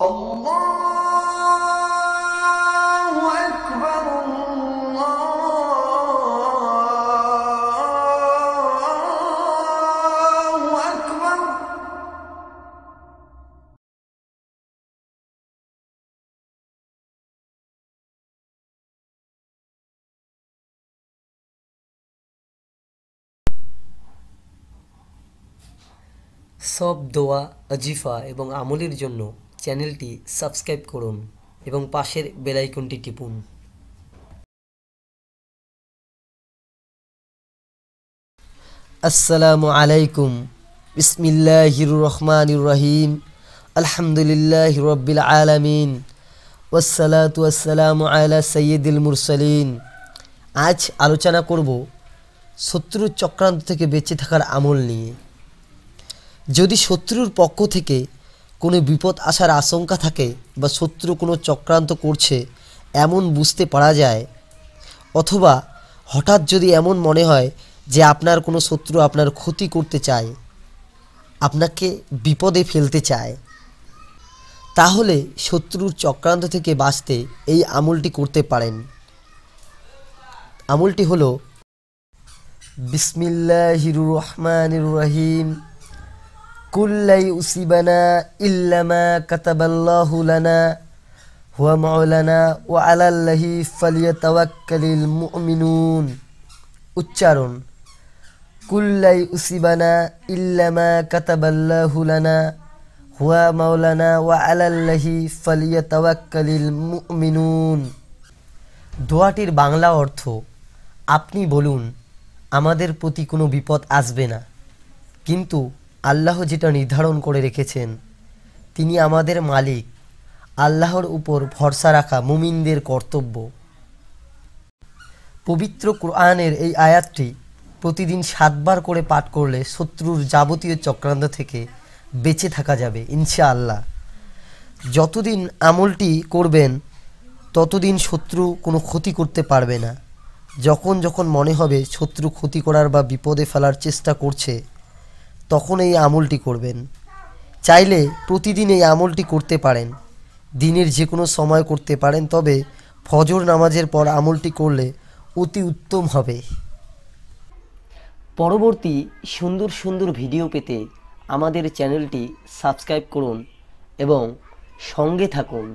আল্লাহু আকবার, আল্লাহু আকবার। সব দোয়া, আজিফা এবং আমলের জন্য চ্যানেলটি সাবস্ক্রাইব করুন এবং পাশের বেল আইকনটি টিপুন। আসসালামু আলাইকুম। বিসমিল্লাহির রহমানির রহিম। আলহামদুলিল্লাহি রাব্বিল আলামিন। ওয়াসসালাতু ওয়াসসালামু আলা সাইয়্যিদিল মুরসালিন। আজ আলোচনা করব শত্রুর চক্রান্ত থেকে বেঁচে থাকার আমল নিয়ে। যদি শত্রুর পক্ষ থেকে কোনো বিপদ আসার আশঙ্কা থাকে বা শত্রু কোনো চক্রান্ত করছে এমন বুঝতে পারা যায়, অথবা হঠাৎ যদি এমন মনে হয় যে আপনার কোনো শত্রু আপনার ক্ষতি করতে চায়, আপনাকে বিপদে ফেলতে চায়, তাহলে শত্রুর চক্রান্ত থেকে বাঁচতে এই আমলটি করতে পারেন। আমলটি হলো বিসমিল্লাহির রহমানির রহিম। কুল্লা ইউসিবানা ইল্লা মা কাতাবাল্লাহু লানা হুয়া মাওলানা ওয়া আলাল্লাহি ফালিয়াতাওয়াক্কালিল মুমিনুন। উচ্চারণ: কুল্লা ইউসিবানা ইল্লা মা কাতাবাল্লাহু লানা হুয়া মাওলানা ওয়া আলাল্লাহি ফালিয়াতাওয়াক্কালিল মুমিনুন। দোয়াটির বাংলা অর্থ: আপনি বলুন, আমাদের প্রতি কোনো বিপদ আসবে না, কিন্তু আল্লাহ যেটা নির্ধারণ করে রেখেছেন তিনি আমাদের মালিক। আল্লাহর উপর ভরসা রাখা মুমিনদের কর্তব্য। পবিত্র কোরআনের এই আয়াতটি প্রতিদিন 7 বার করে পাঠ করলে শত্রুর যাবতীয় চক্রান্ত থেকে বেঁচে থাকা যাবে ইনশাআল্লাহ। যতদিন আমলটি করবেন ততদিন শত্রু কোনো ক্ষতি করতে পারবে না। যখন যখন মনে হবে শত্রু ক্ষতি করার বা বিপদে ফেলার চেষ্টা করছে, তখন এই আমলটি করবেন। চাইলে প্রতিদিন এই আমলটি করতে পারেন, দিনের যে কোনো সময় করতে পারেন, তবে ফজর নামাজের পর আমলটি করলে অতি উত্তম হবে। পরবর্তী সুন্দর সুন্দর ভিডিও পেতে আমাদের চ্যানেলটি সাবস্ক্রাইব করুন এবং সঙ্গে থাকুন।